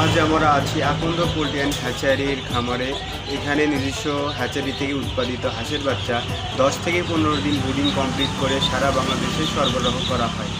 আজ আমরা আছি আকন্দ পোল্ট্রি অ্যান্ড হ্যাচারির খামারে। এখানে নিজস্ব হ্যাচারি থেকে উৎপাদিত হাঁসের বাচ্চা 10 থেকে 15 দিন ব্রিডিং কমপ্লিট করে সারা বাংলাদেশে সরবরাহ করা হয়।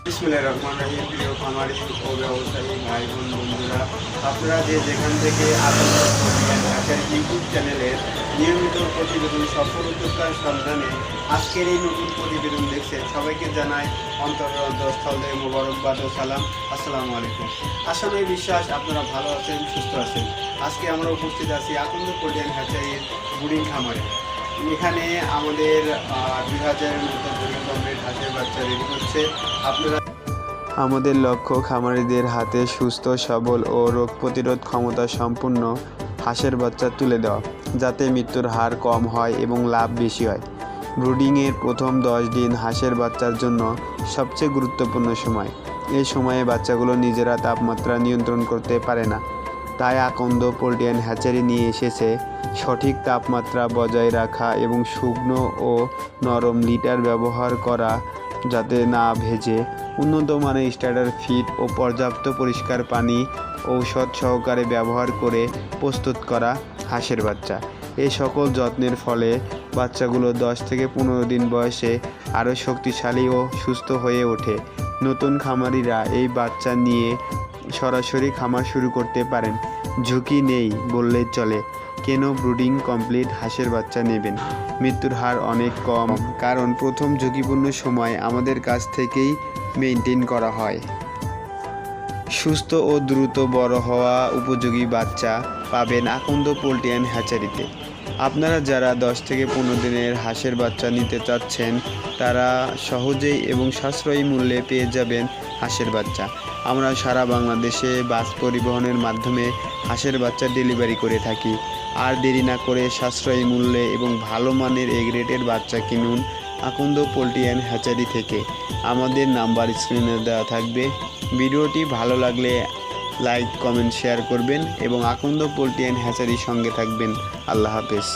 বিসমিল্লাহির রহমানির রহিম। প্রিয় খামারি ও ব্যবসায়ী ভাই বোন বন্ধুরা, আপনারা যে যেখান থেকে আকন্দ পোল্ট্রি অ্যান্ড হ্যাচারি ইউটিউব চ্যানেলের নিয়মিত প্রতিবেদন সফল উদ্যোক্তার সন্ধানে আজকের এই নতুন প্রতিবেদন দেখছেন, সবাইকে জানাই অন্তঃস্থল থেকে মোবারকবাদ ও সালাম। আসসালামু আলাইকুম। আশা করি বিশ্বাস আপনারা ভালো আছেন, সুস্থ আছেন। আজকে আমরা উপস্থিত আছি আকন্দ পোল্ট্রি অ্যান্ড হ্যাচারির ব্রিডিং খামারে। এখানে আমাদের 2000-এর মতো ব্রিডিং কমপ্লিট হাঁসের বাচ্চা রেডি হচ্ছে। আপনারা আমাদের লক্ষ্য খামারিদের হাতে সুস্থ সবল ও রোগ প্রতিরোধ ক্ষমতা সম্পন্ন হাঁসের বাচ্চা তুলে দেওয়া, যাতে মৃত্যুর হার কম হয় এবং লাভ বেশি হয়। ব্রুডিংয়ের প্রথম 10 দিন হাঁসের বাচ্চার জন্য সবচেয়ে গুরুত্বপূর্ণ সময়। এই সময়ে বাচ্চাগুলো নিজেরা তাপমাত্রা নিয়ন্ত্রণ করতে পারে না, তাই আকন্দ পোল্ট্রি অ্যান্ড হ্যাচারি নিয়ে এসেছে সঠিক তাপমাত্রা বজায় রাখা এবং শুকনো ও নরম লিটার ব্যবহার করা, যাতে না ভেজে। উন্নত মানের স্টার্টার ফিড ও পর্যাপ্ত পরিষ্কার পানি ঔষধ সহকারে ব্যবহার করে প্রস্তুত করা হাঁসের বাচ্চা। এই সকল যত্নের ফলে বাচ্চাগুলো 10 থেকে 15 দিন বয়সে আরও শক্তিশালী ও সুস্থ হয়ে ওঠে। নতুন খামারিরা এই বাচ্চা নিয়ে সরাসরি খামার শুরু করতে পারেন, ঝুঁকি নেই বললেই চলে। কেন ব্রুডিং কমপ্লিট হাঁসের বাচ্চা নেবেন? মৃত্যুর হার অনেক কম, কারণ প্রথম ঝুঁকিপূর্ণ সময় আমাদের কাছ থেকেই মেনটেন করা হয়। সুস্থ ও দ্রুত বড় হওয়া উপযোগী বাচ্চা পাবেন আকন্দ পোল্ট্রি অ্যান্ড হ্যাচারিতে। আপনারা যারা 10 থেকে 15 দিনের হাঁসের বাচ্চা নিতে চাচ্ছেন, তারা সহজেই এবং সাশ্রয়ী মূল্যে পেয়ে যাবেন হাঁসের বাচ্চা। আমরা সারা বাংলাদেশে বাস পরিবহনের মাধ্যমে হাঁসের বাচ্চা ডেলিভারি করে থাকি। আর দেরি না করে সাশ্রয়ী মূল্যে এবং ভালো মানের এ গ্রেডের বাচ্চা কিনুন আকন্দ পোল্ট্রি অ্যান্ড হ্যাচারি থেকে। আমাদের নাম্বার স্ক্রিনে দেওয়া থাকবে। ভিডিওটি ভালো লাগলে লাইক, কমেন্ট, শেয়ার করবেন এবং আকন্দ পোল্ট্রি অ্যান্ড হ্যাচারির সঙ্গে থাকবেন। আল্লাহ হাফেজ।